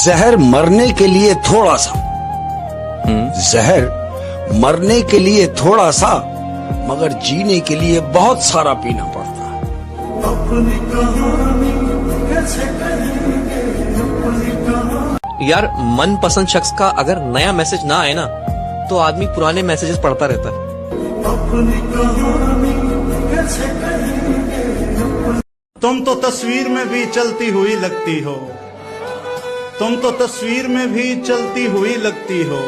जहर मरने के लिए थोड़ा सा, जहर मरने के लिए थोड़ा सा, मगर जीने के लिए बहुत सारा पीना पड़ता है। यार मनपसंद शख्स का अगर नया मैसेज ना आए ना तो आदमी पुराने मैसेजेस पढ़ता रहता है। तुम तो तस्वीर में भी चलती हुई लगती हो, तुम तो तस्वीर में भी चलती हुई लगती हो,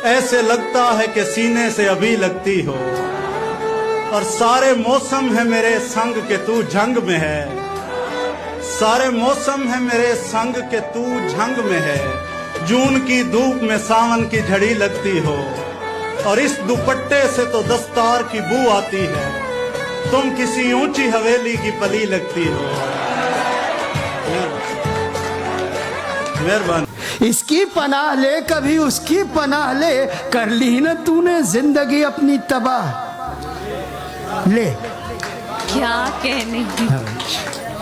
ऐसे लगता है कि सीने से अभी लगती हो। और सारे मौसम है मेरे संग के तू जंग में है, सारे मौसम है मेरे संग के तू जंग में है। जून की धूप में सावन की झड़ी लगती हो, और इस दुपट्टे से तो दस्तार की बू आती है। तुम किसी ऊंची हवेली की पली लगती हो। मेहरबानी। इसकी पनाह ले कभी उसकी पनाह ले, कर ली न तूने जिंदगी अपनी तबाह। ले क्या कहने की।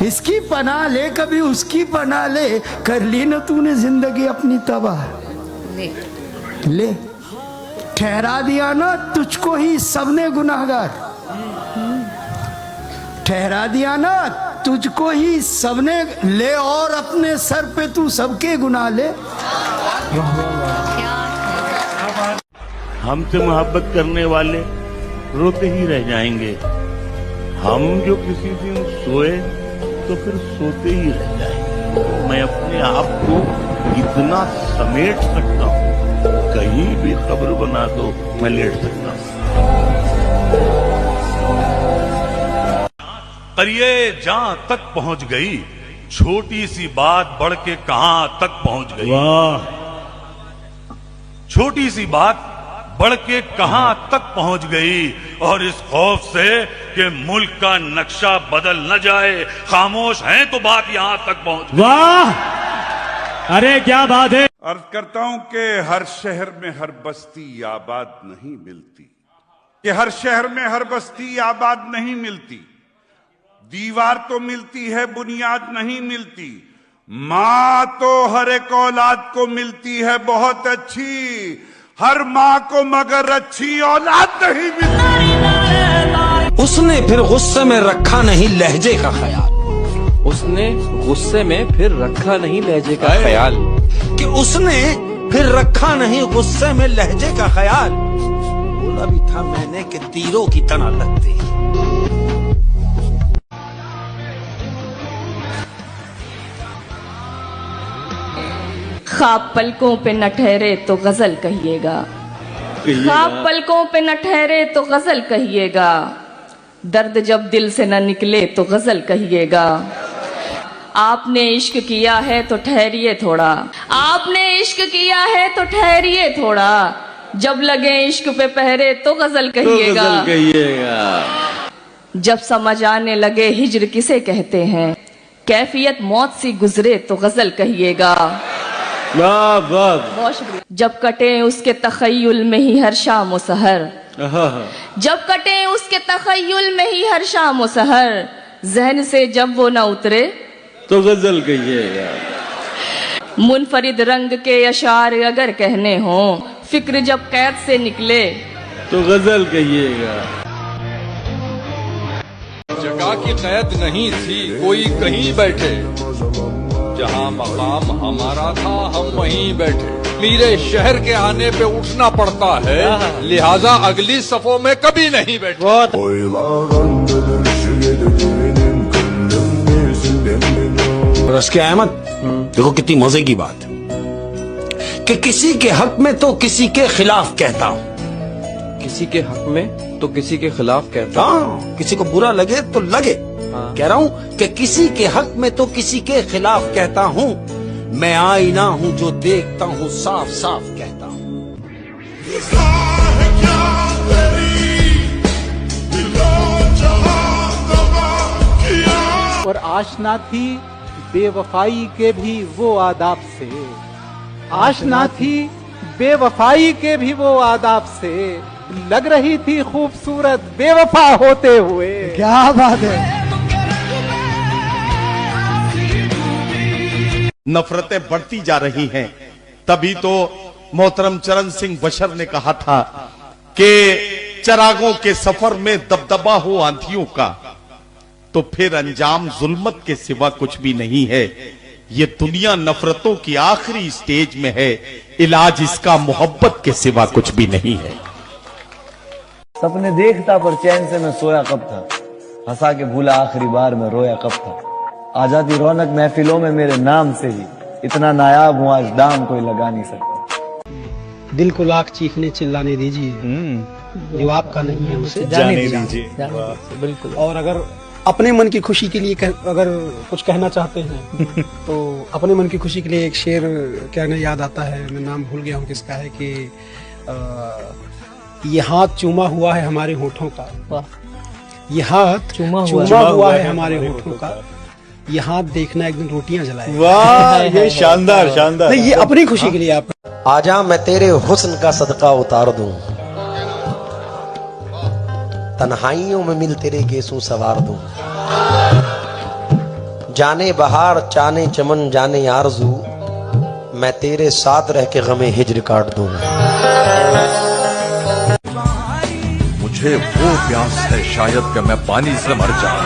इसकी पनाह ले कभी उसकी पनाह ले, कर ली न तूने जिंदगी अपनी तबाह। ले ठहरा दिया ना तुझको ही सबने गुनाहगार, ठहरा दिया ना तुझको ही सबने। ले और अपने सर पे तू सबके गुनाह ले। हमसे मोहब्बत करने वाले रोते ही रह जाएंगे, हम जो किसी दिन सोए तो फिर सोते ही रह जाएंगे। मैं अपने आप को इतना समेट सकता हूँ, कहीं भी खबर बना दो मैं लेट सकता हूँ। पर ये जहां तक पहुंच गई, छोटी सी बात बढ़ के कहां तक पहुंच गई। वाह, छोटी सी बात बढ़ के कहां तक पहुंच गई। और इस खौफ से कि मुल्क का नक्शा बदल न जाए, खामोश हैं तो बात यहां तक पहुंच गई। वाह, अरे क्या बात है। अर्ज करता हूं कि हर शहर में हर बस्ती आबाद नहीं मिलती, कि हर शहर में हर बस्ती आबाद नहीं मिलती। दीवार तो मिलती है, बुनियाद नहीं मिलती। माँ तो हर एक औलाद को मिलती है बहुत अच्छी, हर माँ को मगर अच्छी औलाद नहीं मिलती। उसने फिर गुस्से में रखा नहीं लहजे का ख्याल, उसने गुस्से में फिर रखा नहीं लहजे का ख्याल, कि उसने फिर रखा नहीं गुस्से में लहजे का ख्याल। बोला भी था मैंने कि तीरों की तरह लगते हैं। ख्वाब पलकों पे न ठहरे तो गजल कहिएगा, ख्वाब पलकों पे न ठहरे तो गजल कहिएगा। दर्द जब दिल से न निकले तो गजल कहिएगा। आपने इश्क किया है तो ठहरिए थोड़ा, आपने इश्क किया है तो ठहरिए थोड़ा। जब लगे इश्क पे पहरे तो गजल कहिएगा। जब समझ आने लगे हिज्र किसे कहते हैं, कैफियत मौत सी गुजरे तो गजल कहिएगा। बहुत शुक्रिया। जब कटे उसके तखय्युल में ही हर शाम व सहर, जब कटे उसके तखय्युल में ही हर शाम व सहर, जहन से जब वो न उतरे तो गजल कहिएगा। मुनफरिद रंग के अशार अगर कहने हो, फिक्र जब कैद से निकले तो गजल कहिएगा। जगह की कैद नहीं थी कोई कहीं बैठे, जहां मकाम हमारा था हम वहीं बैठे। मेरे शहर के आने पे उठना पड़ता है, लिहाजा अगली सफों में कभी नहीं बैठे। रश्के अहमद, देखो कितनी मजे की बात है कि किसी के हक में तो किसी के खिलाफ कहता हूँ, किसी के हक में तो किसी के खिलाफ कहता हूँ। किसी को बुरा लगे तो लगे। कह रहा हूँ कि किसी के हक में तो किसी के खिलाफ कहता हूँ। मैं आईना हूँ जो देखता हूँ साफ साफ कहता हूँ। और आशना थी बेवफाई के भी वो आदाब से, आशना थी बेवफाई के भी वो आदाब से, लग रही थी खूबसूरत बेवफा होते हुए। क्या बात है। नफरतें बढ़ती जा रही हैं। तभी तो मोहतरम चरण सिंह बशर ने कहा था कि चरागों के सफर में दबदबा हो आंधियों का, तो फिर अंजाम जुल्मत के सिवा कुछ भी नहीं है। ये दुनिया नफरतों की आखिरी स्टेज में है, इलाज इसका मोहब्बत के सिवा कुछ भी नहीं है। सपने देखता पर चैन से मैं सोया कब था, हंसा के भूला आखिरी बार मैं रोया कब था। आ जाती रौनक महफिलों में मेरे नाम से ही, इतना नायाब हूँ आज दाम कोई लगा नहीं सकता। दिल को लाख चीखने चिल्लाने दीजिए, जो आपका नहीं है उसे जाने दीजिए। बिल्कुल। और अगर अपने मन की खुशी के लिए अगर कुछ कहना चाहते हैं तो अपने मन की खुशी के लिए एक शेर कहना याद आता है, मैं नाम भूल गया हूँ किसका है, कि ये हाथ चूमा हुआ है हमारे होठों का, ये हाथ चूमा हुआ है हमारे होठों का, ये हाथ देखना एक दिन रोटियां जलाए। वाह, ये शानदार शानदार। नहीं, ये अपनी खुशी के लिए आप। आजा मैं तेरे हुस्न का सदका उतार दूं, तन्हाइयों में मिल तेरे गेसों सवार दूं, जाने बहार चाने चमन जाने आरज़ू, मैं तेरे साथ रह के गमे हिज्र काट दूं। मुझे वो प्यास है शायद कि मैं पानी से मर जाऊं,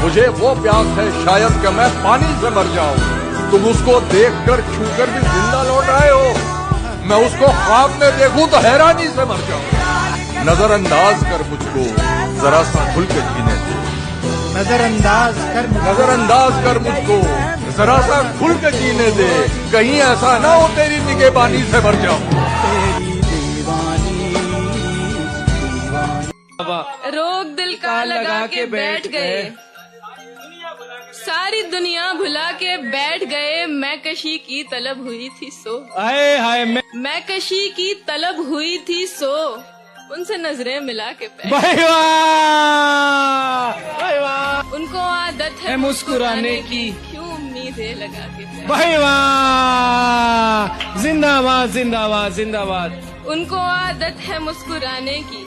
मुझे वो प्यास है शायद कि मैं पानी से मर जाऊं। तुम उसको देखकर छूकर भी जिंदा लौट आए हो, मैं उसको ख्वाब में देखूं तो हैरानी से मर जाऊं। नजरअंदाज कर मुझको, जरा सा खुल के जीने दे। नजरअंदाज कर मुझको, जरा सा खुल के जीने दे। कहीं ऐसा ना हो तेरी निगहबानी से मर जाऊं। रोग दिल का लगा के बैठ गए, सारी दुनिया भुला के बैठ गए। मैं कशी की तलब हुई थी सो, मैं कशी की तलब हुई थी सो, उनसे नजरें मिला के उनको आदत है मुस्कुराने की, क्यों उम्मीदें लगा के जिंदाबाद जिंदाबाद जिंदाबाद। उनको आदत है मुस्कुराने की,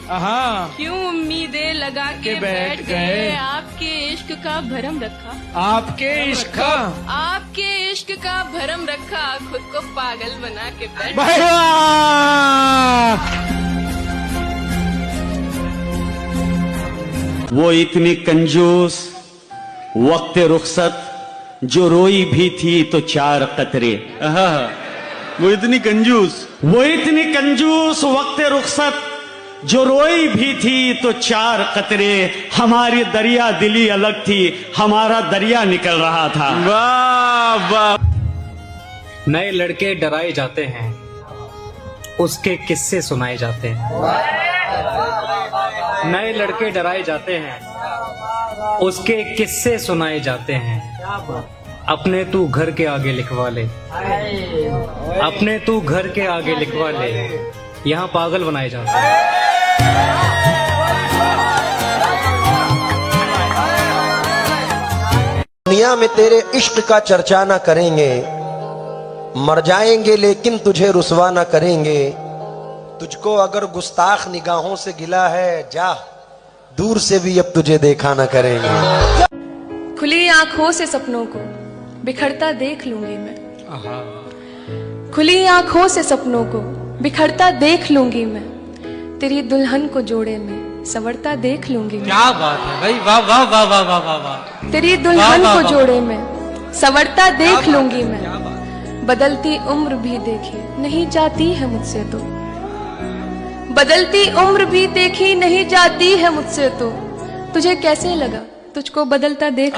क्यों उम्मीदें लगा के बैठ गए। आपके इश्क का भरम रखा, आपके इश्क का, आपके इश्क का भरम रखा, खुद को पागल बना के बैठ। वो इतनी कंजूस वक्त रुखसत, जो रोई भी थी तो 4 कतरे। वो इतनी कंजूस, वो इतनी कंजूस वक्त रुखसत, जो रोई भी थी तो 4 कतरे। हमारी दरिया दिली अलग थी, हमारा दरिया निकल रहा था। वाह वाह। नए लड़के डराए जाते हैं, उसके किस्से सुनाए जाते हैं। नए लड़के डराए जाते हैं, उसके किस्से सुनाए जाते हैं। अपने तू घर के आगे लिखवा ले, अपने तू घर के आगे लिखवा ले, यहाँ पागल बनाए जाते हैं। दुनिया में तेरे इश्क का चर्चा ना करेंगे, मर जाएंगे लेकिन तुझे रुसवा ना करेंगे। तुझको अगर गुस्ताख निगाहों से गिला है, जा दूर से भी अब तुझे देखा ना करेंगे। खुली आंखों से सपनों को बिखरता देख लूंगी मैं, खुली आंखों से सपनों को बिखरता देख लूंगी मैं। तेरी दुल्हन को जोड़े में संवरता देख लूंगी मैं। क्या बात है भाई, वाह वाह वाह वाह वाह वाह वाह। तेरी दुल्हन को जोड़े में संवरता देख लूंगी मैं। बदलती उम्र भी देखी नहीं जाती है मुझसे तो, बदलती उम्र भी देखी नहीं जाती है मुझसे तो। तुझे कैसे लगा तुझको बदलता देख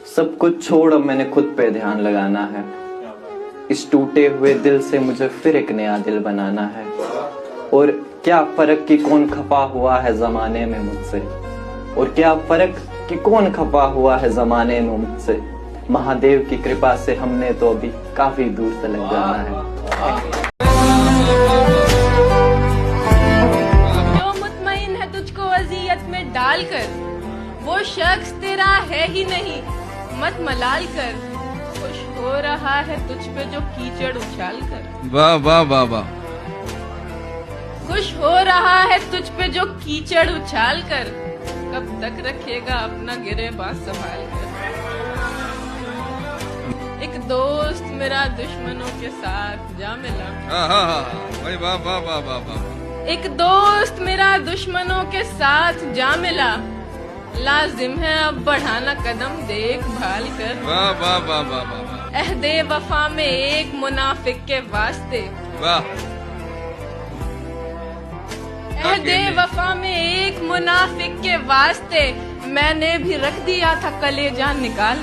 सब कुछ छोड़ अब मैंने खुद पे ध्यान लगाना है। इस टूटे हुए दिल से मुझे फिर एक नया दिल बनाना है। और क्या फर्क कि कौन खफा हुआ है जमाने में मुझसे, और क्या फर्क कि कौन खफा हुआ है जमाने में मुझसे। महादेव की कृपा से हमने तो अभी काफी दूर से लग जाना है। जो मुतमईन है तुझको अजियत में डालकर, वो शख्स तेरा है ही नहीं, मत मलाल कर। खुश हो रहा है तुझ पे जो कीचड़ उछाल कर। वाह वाह वाह वाह। खुश हो रहा है तुझ पे जो कीचड़ उछाल कर। कब तक रखिएगा अपना गिरेबान संभाल कर। एक दोस्त मेरा दुश्मनों के साथ जा मिला। भाई वाह वाह वाह वाह वाह। एक दोस्त मेरा दुश्मनों के साथ जा मिला, लाजिम है अब बढ़ाना कदम देखभाल कर। वाह वाह वाह वाह वाह। अहदे वफा में एक मुनाफिक के वास्ते, वाह। अहदे वफा में एक मुनाफिक के वास्ते मैंने भी रख दिया था कलेजा निकाल।